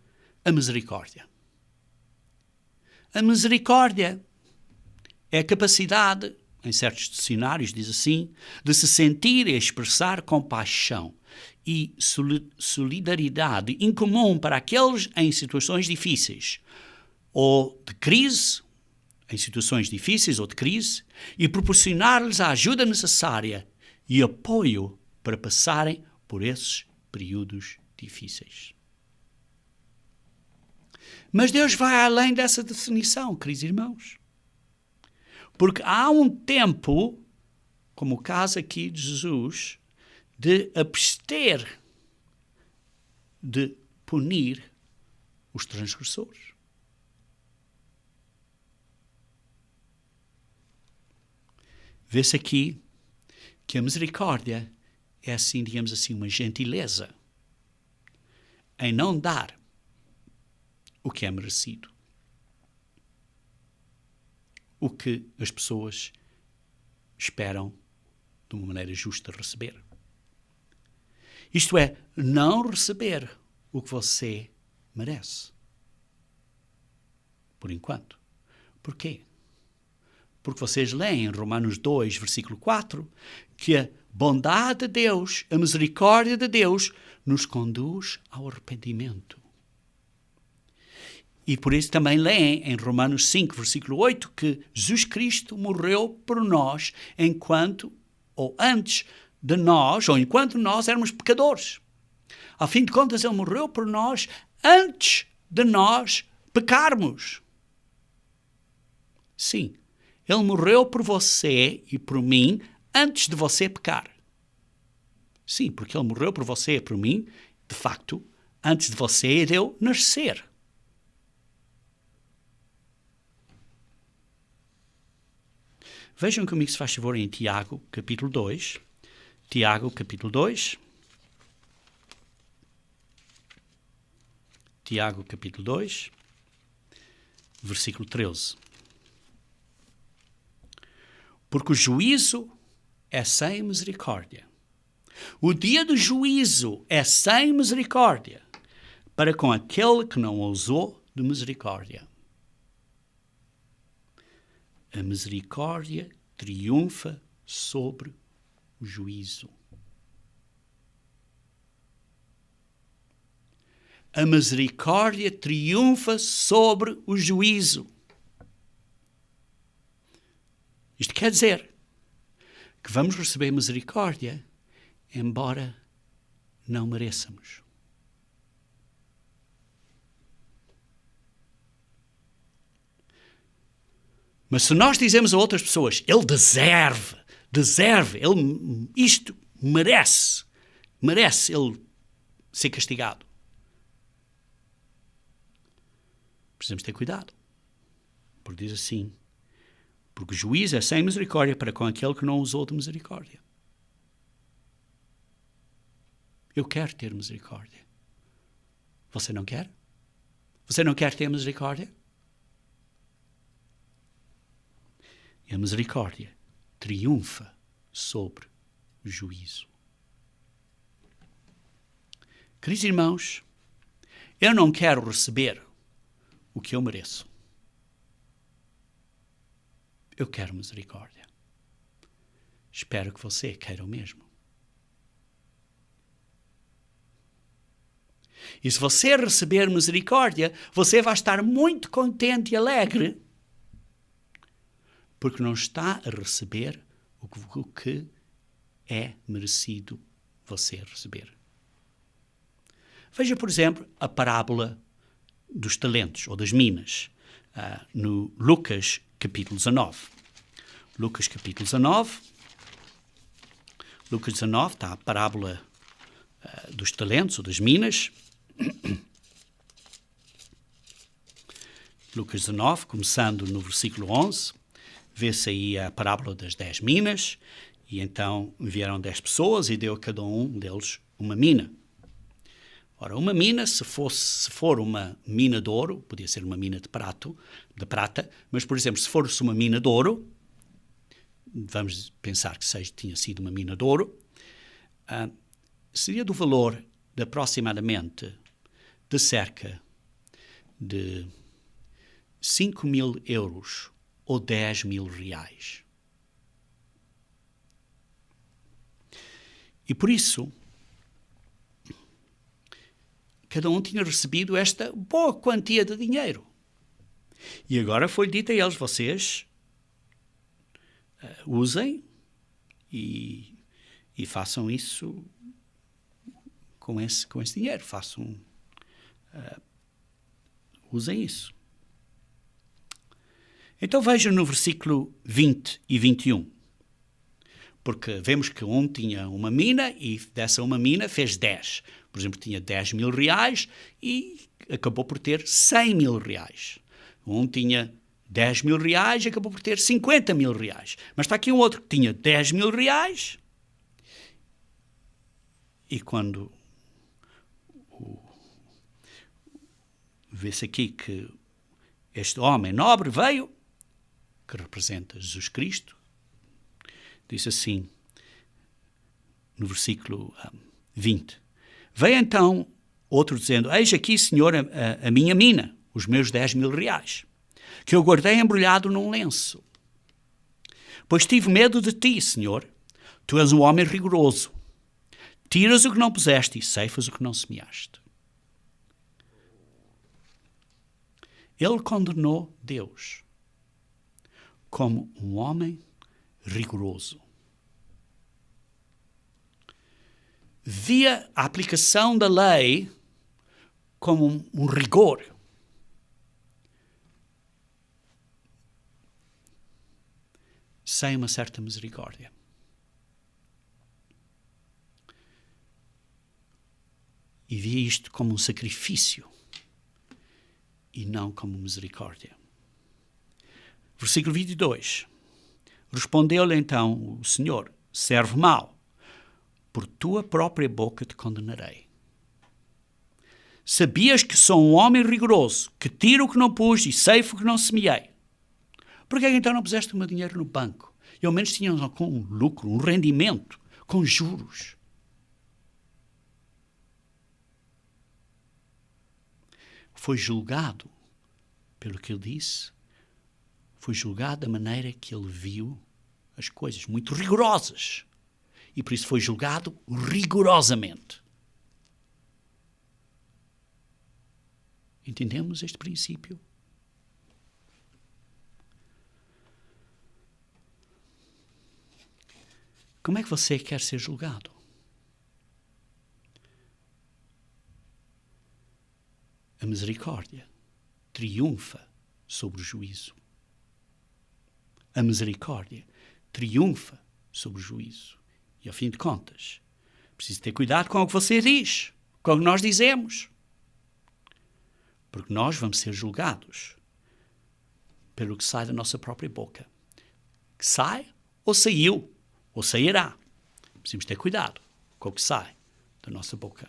a misericórdia? A misericórdia é a capacidade, em certos dicionários diz assim, de se sentir e expressar compaixão e solidariedade incomum para aqueles em situações difíceis ou de crise, em situações difíceis ou de crise e proporcionar-lhes a ajuda necessária e apoio para passarem por esses períodos difíceis. Mas Deus vai além dessa definição, queridos irmãos. Porque há um tempo, como o caso aqui de Jesus, de abster de punir os transgressores. Vê-se aqui que a misericórdia é assim, digamos assim, uma gentileza em não dar o que é merecido. O que as pessoas esperam de uma maneira justa receber. Isto é, não receber o que você merece. Por enquanto. Porquê? Porque vocês leem em Romanos 2, versículo 4, que a bondade de Deus, a misericórdia de Deus, nos conduz ao arrependimento. E por isso também leem em Romanos 5, versículo 8, que Jesus Cristo morreu por nós enquanto, ou antes de nós, ou enquanto nós éramos pecadores. Ao fim de contas, Ele morreu por nós antes de nós pecarmos. Sim, Ele morreu por você e por mim antes de você pecar. Sim, porque Ele morreu por você e por mim, de facto, antes de você e de eu nascer. Vejam comigo, se faz favor, em Tiago, capítulo 2. Tiago, capítulo 2. Tiago, capítulo 2, versículo 13. Porque o juízo é sem misericórdia. O dia do juízo é sem misericórdia para com aquele que não usou de misericórdia. A misericórdia triunfa sobre o juízo. A misericórdia triunfa sobre o juízo. Isto quer dizer que vamos receber misericórdia, embora não mereçamos. Mas se nós dizemos a outras pessoas, ele deserve, ele isto merece ele ser castigado. Precisamos ter cuidado. Porque diz assim, porque o juiz é sem misericórdia para com aquele que não usou de misericórdia. Eu quero ter misericórdia. Você não quer? Você não quer ter misericórdia? E a misericórdia triunfa sobre o juízo. Queridos irmãos, eu não quero receber o que eu mereço. Eu quero misericórdia. Espero que você queira o mesmo. E se você receber misericórdia, você vai estar muito contente e alegre, porque não está a receber o que é merecido você receber. Veja, por exemplo, a parábola dos talentos ou das minas, no Lucas capítulo 19. Lucas capítulo 19. Lucas 19 está a parábola dos talentos ou das minas. Lucas 19, começando no versículo 11, vê-se aí a parábola das 10 minas, e então vieram 10 pessoas e deu a cada um deles uma mina. Ora, uma mina, se for uma mina de ouro, podia ser uma mina de prata, mas, por exemplo, se fosse uma mina de ouro, vamos pensar que tinha sido uma mina de ouro, seria do valor de aproximadamente de cerca de 5.000 euros ou 10.000 reais. E por isso, cada um tinha recebido esta boa quantia de dinheiro. E agora foi dito a eles, vocês usem e façam isso com esse dinheiro. Usem isso. Então vejam no versículo 20 e 21. Porque vemos que um tinha uma mina e dessa uma mina fez 10. Por exemplo, tinha 10 mil reais e acabou por ter 100 mil reais. Um tinha 10 mil reais e acabou por ter 50 mil reais. Mas está aqui um outro que tinha 10 mil reais e quando vê-se aqui que este homem nobre veio, que representa Jesus Cristo, diz assim, no versículo 20. Veio então outro dizendo, eis aqui, Senhor, a minha mina, os meus 10 mil reais, que eu guardei embrulhado num lenço. Pois tive medo de ti, Senhor, tu és um homem rigoroso. Tiras o que não puseste e ceifas o que não semeaste. Ele condenou Deus como um homem rigoroso. Via a aplicação da lei como um rigor. Sem uma certa misericórdia. E via isto como um sacrifício e não como misericórdia. Versículo 22. Respondeu-lhe então o Senhor, servo mau, por tua própria boca te condenarei. Sabias que sou um homem rigoroso, que tiro o que não pus e ceifo o que não semeei. Por que então não puseste o meu dinheiro no banco? E ao menos tinham com um lucro, um rendimento, com juros. Foi julgado pelo que ele disse, foi julgado da maneira que ele viu as coisas, muito rigorosas. E por isso foi julgado rigorosamente. Entendemos este princípio? Como é que você quer ser julgado? A misericórdia triunfa sobre o juízo. A misericórdia triunfa sobre o juízo. E, ao fim de contas, preciso ter cuidado com o que você diz, com o que nós dizemos. Porque nós vamos ser julgados pelo que sai da nossa própria boca. Que sai, ou saiu, ou sairá. Precisamos ter cuidado com o que sai da nossa boca.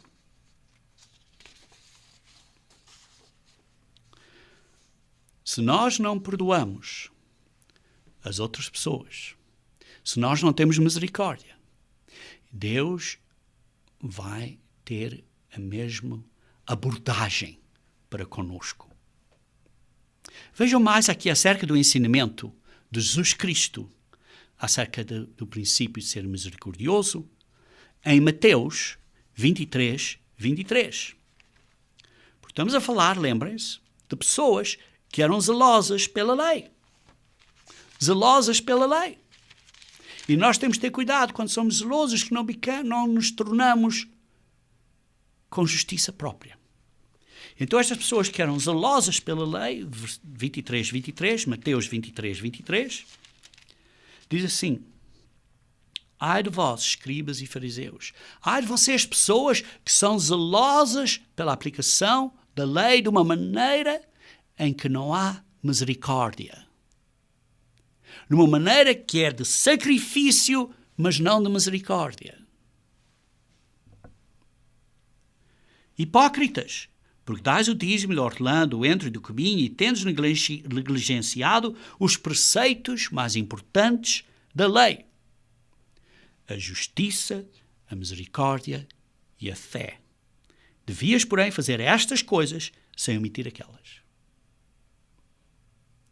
Se nós não perdoamos as outras pessoas, se nós não temos misericórdia, Deus vai ter a mesma abordagem para conosco. Vejam mais aqui acerca do ensinamento de Jesus Cristo, acerca do princípio de ser misericordioso, em Mateus 23, 23. Porque estamos a falar, lembrem-se, de pessoas que eram zelosas pela lei. Zelosas pela lei. E nós temos de ter cuidado quando somos zelosos que não nos tornamos com justiça própria. Então estas pessoas que eram zelosas pela lei, 23, 23, Mateus 23, 23, diz assim, ai de vós, escribas e fariseus, ai de vocês pessoas que são zelosas pela aplicação da lei de uma maneira em que não há misericórdia. Numa maneira que é de sacrifício, mas não de misericórdia. Hipócritas, porque dais o dízimo da hortelã, do entro e do cominho e tendes negligenciado os preceitos mais importantes da lei. A justiça, a misericórdia e a fé. Devias, porém, fazer estas coisas sem omitir aquelas.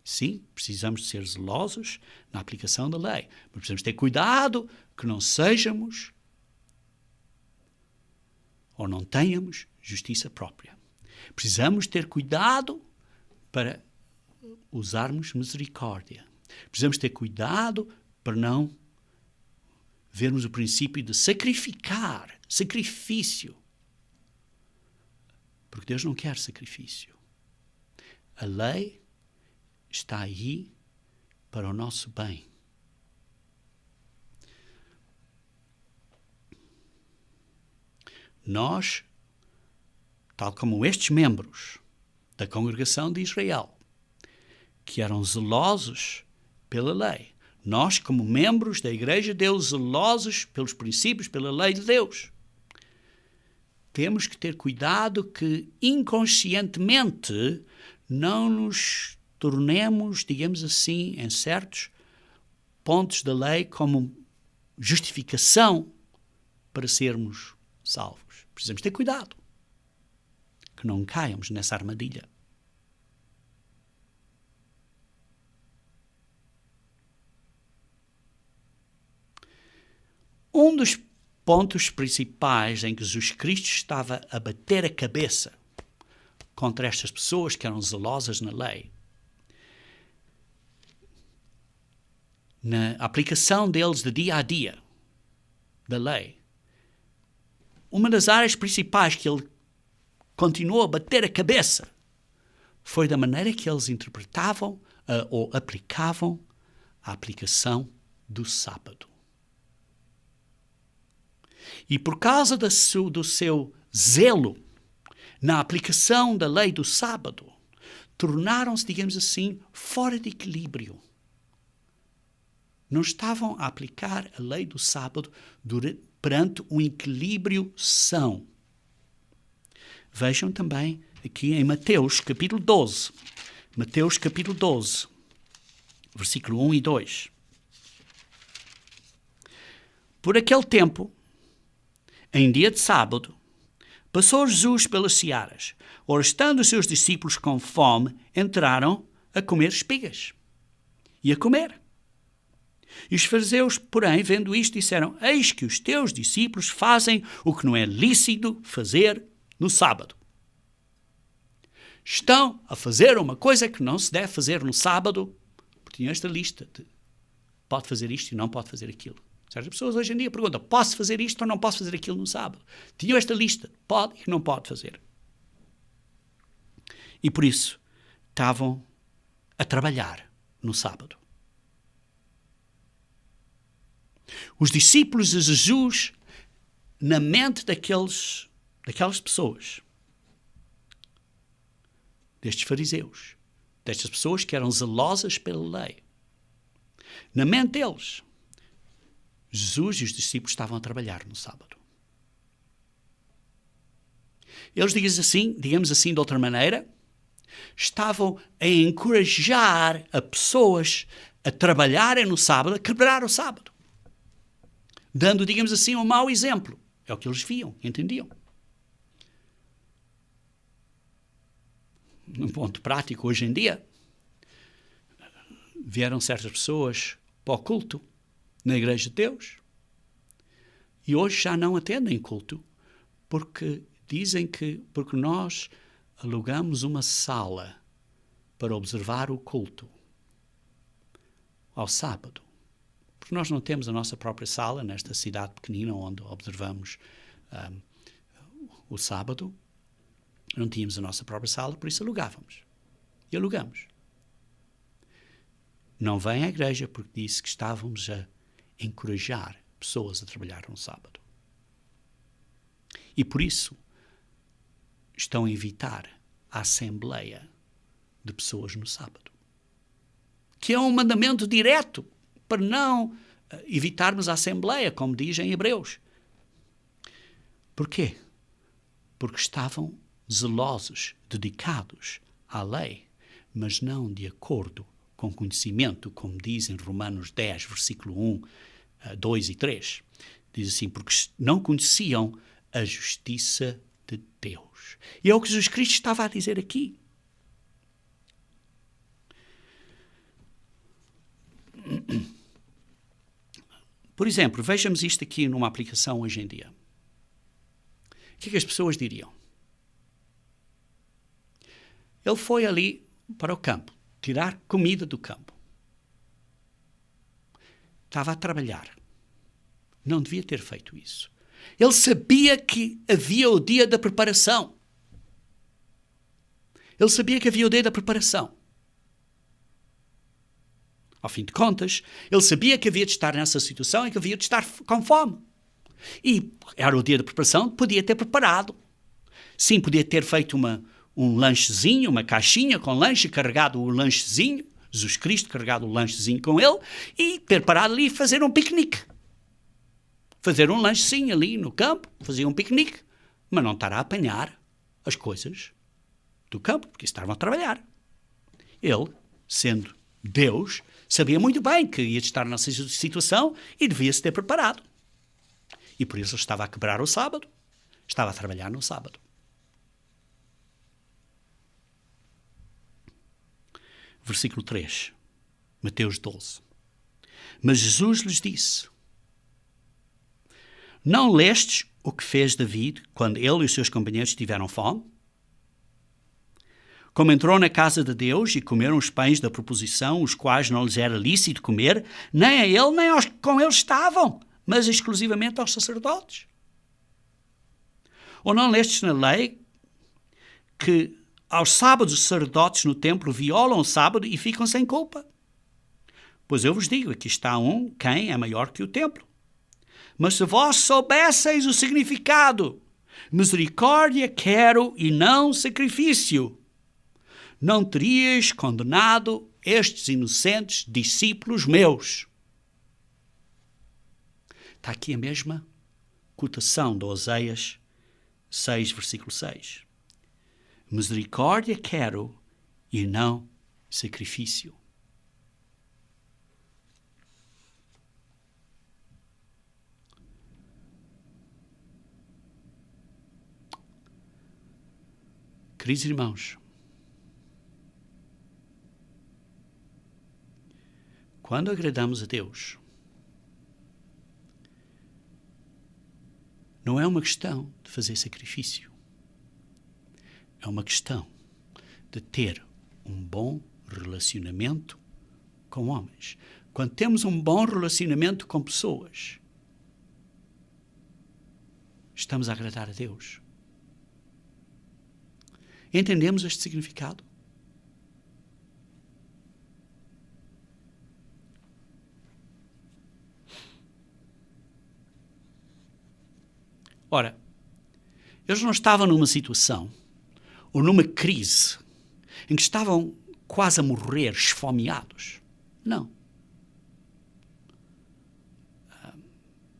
Sim, precisamos de ser zelosos na aplicação da lei, mas precisamos ter cuidado que não sejamos ou não tenhamos justiça própria. Precisamos ter cuidado para usarmos misericórdia. Precisamos ter cuidado para não vermos o princípio de sacrifício. Porque Deus não quer sacrifício. A lei está aí para o nosso bem. Nós, tal como estes membros da congregação de Israel, que eram zelosos pela lei, nós, como membros da Igreja de Deus, zelosos pelos princípios, pela lei de Deus, temos que ter cuidado que inconscientemente não nos tornemos, digamos assim, em certos pontos da lei como justificação para sermos salvos. Precisamos ter cuidado que não caiamos nessa armadilha. Um dos pontos principais em que Jesus Cristo estava a bater a cabeça contra estas pessoas que eram zelosas na lei, na aplicação deles de dia a dia da lei, uma das áreas principais que ele continuou a bater a cabeça foi da maneira que eles interpretavam ou aplicavam a aplicação do sábado. E por causa do seu zelo na aplicação da lei do sábado, tornaram-se, digamos assim, fora de equilíbrio. Não estavam a aplicar a lei do sábado perante um equilíbrio são. Vejam também aqui em Mateus capítulo 12. Mateus capítulo 12, versículo 1 e 2. Por aquele tempo, em dia de sábado, passou Jesus pelas searas. Ora, estando os seus discípulos com fome, entraram a comer espigas. E a comer. E os fariseus, porém, vendo isto, disseram: eis que os teus discípulos fazem o que não é lícito fazer no sábado. Estão a fazer uma coisa que não se deve fazer no sábado, porque tinham esta lista de pode fazer isto e não pode fazer aquilo. Certas pessoas hoje em dia perguntam: posso fazer isto ou não posso fazer aquilo no sábado? Tinham esta lista, pode e não pode fazer. E por isso estavam a trabalhar no sábado. Os discípulos de Jesus, na mente daquelas pessoas, destes fariseus, destas pessoas que eram zelosas pela lei, na mente deles, Jesus e os discípulos estavam a trabalhar no sábado. Eles, digamos assim de outra maneira, estavam a encorajar a pessoas a trabalharem no sábado, a quebrar o sábado, dando, digamos assim, um mau exemplo. É o que eles viam, entendiam. Num ponto prático, hoje em dia, vieram certas pessoas para o culto na Igreja de Deus e hoje já não atendem culto porque dizem que porque nós alugamos uma sala para observar o culto ao sábado, porque nós não temos a nossa própria sala nesta cidade pequenina onde observamos o sábado, não tínhamos a nossa própria sala, por isso alugávamos e alugamos. Não vem à igreja porque disse que estávamos a encorajar pessoas a trabalhar no sábado. E por isso estão a evitar a assembleia de pessoas no sábado. Que é um mandamento direto para não evitarmos a assembleia, como diz em Hebreus. Porquê? Porque estavam zelosos, dedicados à lei, mas não de acordo com conhecimento, como diz em Romanos 10, versículo 1, 2 e 3. Diz assim: porque não conheciam a justiça de Deus. E é o que Jesus Cristo estava a dizer aqui. Por exemplo, vejamos isto aqui numa aplicação hoje em dia. O que é que as pessoas diriam? Ele foi ali para o campo, tirar comida do campo. Estava a trabalhar. Não devia ter feito isso. Ele sabia que havia o dia da preparação. Ele sabia que havia o dia da preparação. Ao fim de contas, ele sabia que havia de estar nessa situação e que havia de estar com fome. E era o dia da preparação, podia ter preparado. Sim, podia ter feito um lanchezinho, uma caixinha com lanche, carregado o lanchezinho, Jesus Cristo carregado o lanchezinho com ele, e ter parado ali e fazer um piquenique. Fazer um lanchezinho ali no campo, fazer um piquenique, mas não estar a apanhar as coisas do campo, porque estavam a trabalhar. Ele, sendo Deus, sabia muito bem que ia estar nessa situação e devia-se ter preparado. E por isso ele estava a quebrar o sábado, estava a trabalhar no sábado. Versículo 3, Mateus 12. Mas Jesus lhes disse: não lestes o que fez David quando ele e os seus companheiros tiveram fome? Como entrou na casa de Deus e comeram os pães da proposição, os quais não lhes era lícito comer, nem a ele nem aos que com ele estavam, mas exclusivamente aos sacerdotes. Ou não lestes na lei que aos sábados os sacerdotes no templo violam o sábado e ficam sem culpa? Pois eu vos digo, aqui está quem é maior que o templo. Mas se vós soubesseis o significado, misericórdia quero e não sacrifício, não teríeis condenado estes inocentes discípulos meus. Está aqui a mesma cotação de Oséias 6, versículo 6. Misericórdia quero e não sacrifício. Queridos irmãos, quando agradamos a Deus, não é uma questão de fazer sacrifício. É uma questão de ter um bom relacionamento com homens. Quando temos um bom relacionamento com pessoas, estamos a agradar a Deus. Entendemos este significado? Ora, eles não estavam numa situação ou numa crise em que estavam quase a morrer, esfomeados. Não.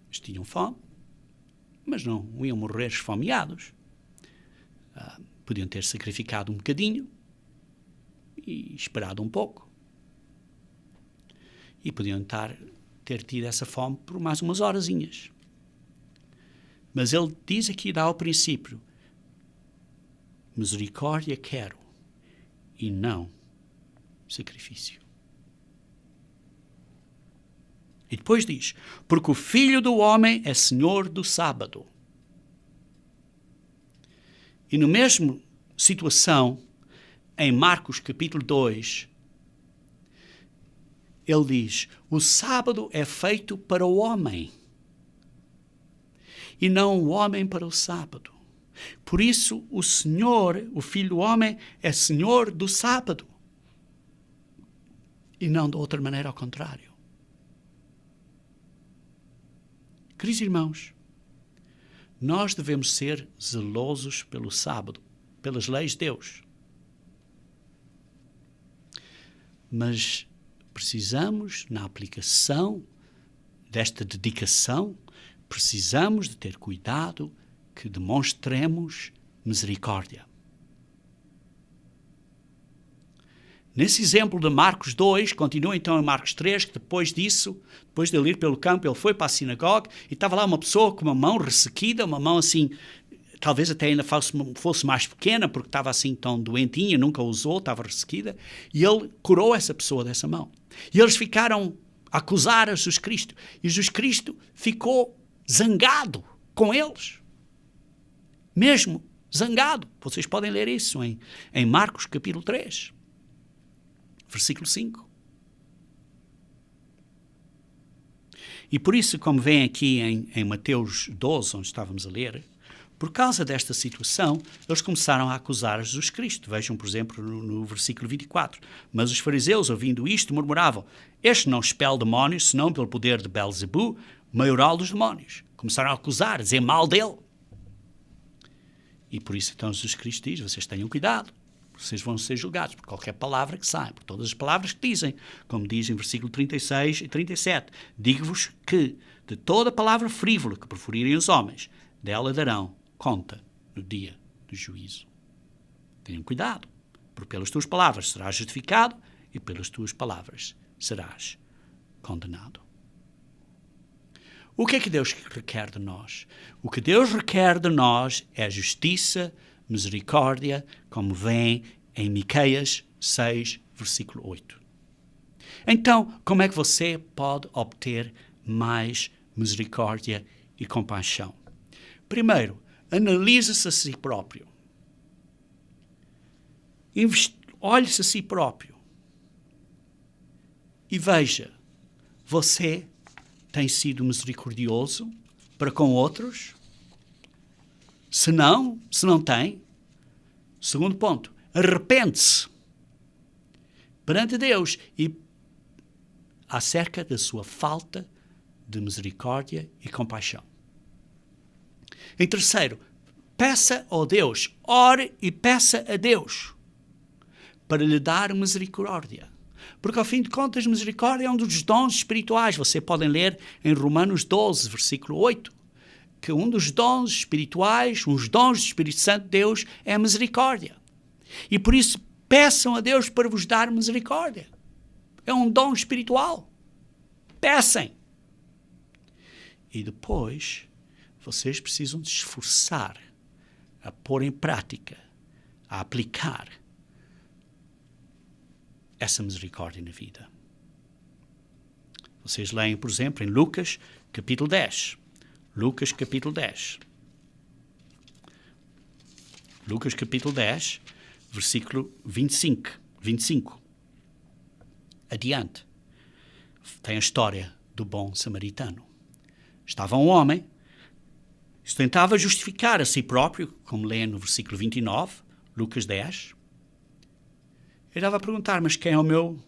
Eles tinham fome, mas não iam morrer esfomeados. Podiam ter sacrificado um bocadinho e esperado um pouco. E podiam ter tido essa fome por mais umas horazinhas. Mas ele diz aqui, dá ao princípio, misericórdia quero e não sacrifício. E depois diz, porque o Filho do Homem é Senhor do sábado. E na mesma situação, em Marcos capítulo 2, ele diz, o sábado é feito para o homem e não o homem para o sábado. Por isso o Senhor, o Filho do Homem, é Senhor do sábado e não de outra maneira ao contrário. Queridos irmãos, nós devemos ser zelosos pelo sábado, pelas leis de Deus. Mas precisamos, na aplicação desta dedicação, precisamos de ter cuidado que demonstremos misericórdia. Nesse exemplo de Marcos 2, continua então em Marcos 3, que depois disso, depois de ele ir pelo campo, ele foi para a sinagoga e estava lá uma pessoa com uma mão ressequida, uma mão assim, talvez até ainda fosse mais pequena, porque estava assim tão doentinha, nunca usou, estava ressequida, e ele curou essa pessoa dessa mão. E eles ficaram a acusar a Jesus Cristo, e Jesus Cristo ficou zangado com eles. Mesmo zangado. Vocês podem ler isso em Marcos capítulo 3. Versículo 5. E por isso, como vem aqui em Mateus 12, onde estávamos a ler, por causa desta situação, eles começaram a acusar Jesus Cristo. Vejam, por exemplo, no versículo 24. Mas os fariseus, ouvindo isto, murmuravam: este não expele demónios, senão pelo poder de Belzebu, maioral dos demónios. Começaram a acusar, a dizer mal dele. E por isso, então, Jesus Cristo diz: vocês tenham cuidado. Vocês vão ser julgados por qualquer palavra que sai, por todas as palavras que dizem. Como diz em versículo 36 e 37. Digo-vos que, de toda palavra frívola que proferirem os homens, dela darão conta no dia do juízo. Tenham cuidado, porque pelas tuas palavras serás justificado e pelas tuas palavras serás condenado. O que é que Deus requer de nós? O que Deus requer de nós é justiça, misericórdia, como vem em Miqueias 6, versículo 8. Então, como é que você pode obter mais misericórdia e compaixão? Primeiro, analise-se a si próprio. Olhe-se a si próprio. E veja, você tem sido misericordioso para com outros? Se não tem, segundo ponto, arrepende-se perante Deus e acerca da sua falta de misericórdia e compaixão. Em terceiro, peça a Deus, ore e peça a Deus para lhe dar misericórdia. Porque, ao fim de contas, misericórdia é um dos dons espirituais. Vocês podem ler em Romanos 12, versículo 8, que um dos dons espirituais, uns dons do Espírito Santo de Deus, é a misericórdia. E por isso, peçam a Deus para vos dar misericórdia. É um dom espiritual. Peçam. E depois, vocês precisam de esforçar a pôr em prática, a aplicar essa misericórdia na vida. Vocês leem, por exemplo, em Lucas, capítulo 10. Lucas, capítulo 10. Lucas, capítulo 10, versículo 25. Adiante. Tem a história do bom samaritano. Estava um homem, tentava justificar a si próprio, como lê no versículo 29, Lucas 10. Ele estava a perguntar: mas quem é o meu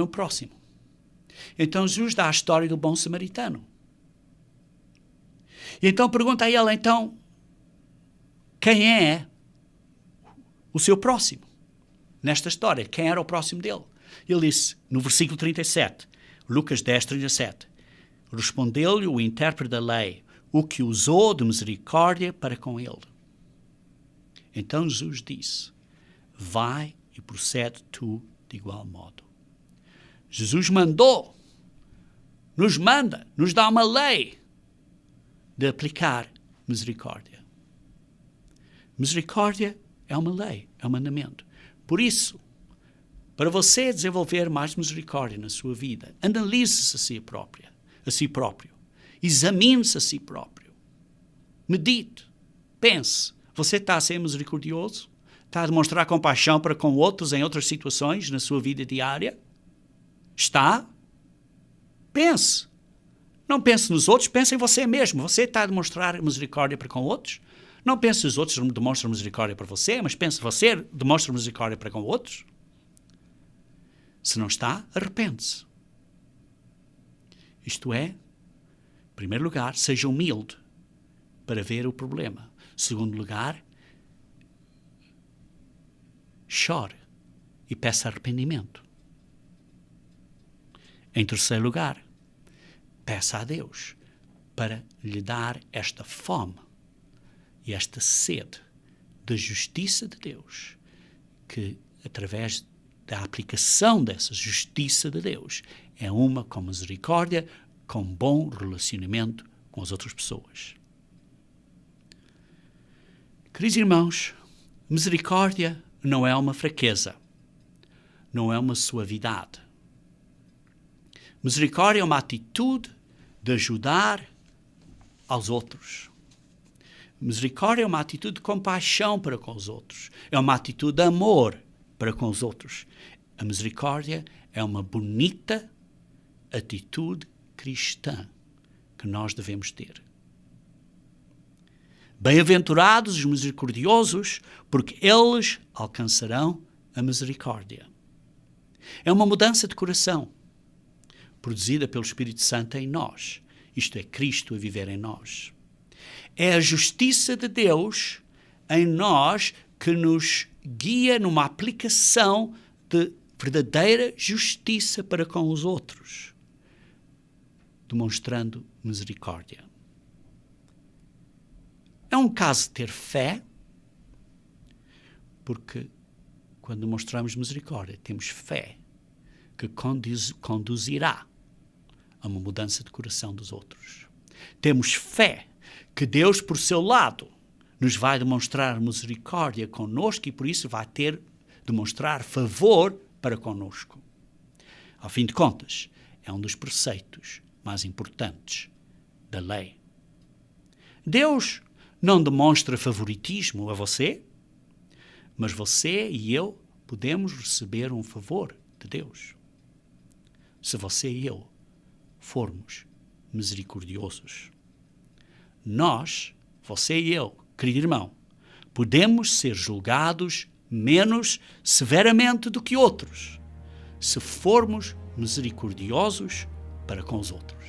próximo? Então Jesus dá a história do bom samaritano. E então pergunta a ele: então, quem é o seu próximo? Nesta história, quem era o próximo dele? Ele disse, no versículo 37, Lucas 10, 37, respondeu-lhe o intérprete da lei, o que usou de misericórdia para com ele. Então Jesus disse: vai e procede tu de igual modo. Jesus nos dá uma lei de aplicar misericórdia. Misericórdia é uma lei, é um mandamento. Por isso, para você desenvolver mais misericórdia na sua vida, analise-se a si próprio. Examine-se a si próprio. Medite. Pense. Você está a ser misericordioso? Está a demonstrar compaixão para com outros em outras situações na sua vida diária? Está? Pense. Não pense nos outros, pense em você mesmo. Você está a demonstrar misericórdia para com outros? Não pense que os outros demonstram misericórdia para você, mas pense que você demonstra misericórdia para com outros? Se não está, arrepende-se. Isto é, em primeiro lugar, seja humilde para ver o problema. Em segundo lugar, chore e peça arrependimento. Em terceiro lugar, peça a Deus para lhe dar esta fome e esta sede da justiça de Deus, que através da aplicação dessa justiça de Deus é uma com misericórdia, com bom relacionamento com as outras pessoas. Queridos irmãos, misericórdia não é uma fraqueza, não é uma suavidade. Misericórdia é uma atitude de ajudar aos outros. Misericórdia é uma atitude de compaixão para com os outros. É uma atitude de amor para com os outros. A misericórdia é uma bonita atitude cristã que nós devemos ter. Bem-aventurados os misericordiosos, porque eles alcançarão a misericórdia. É uma mudança de coração, produzida pelo Espírito Santo em nós. Isto é, Cristo a viver em nós. É a justiça de Deus em nós que nos guia numa aplicação de verdadeira justiça para com os outros, demonstrando misericórdia. É um caso de ter fé, porque quando demonstramos misericórdia, temos fé que conduzirá a uma mudança de coração dos outros. Temos fé que Deus, por seu lado, nos vai demonstrar misericórdia conosco e por isso vai demonstrar favor para conosco. Ao fim de contas, é um dos preceitos mais importantes da lei. Deus não demonstra favoritismo a você, mas você e eu podemos receber um favor de Deus. Se você e eu formos misericordiosos. Nós, você e eu, querido irmão, podemos ser julgados menos severamente do que outros, se formos misericordiosos para com os outros.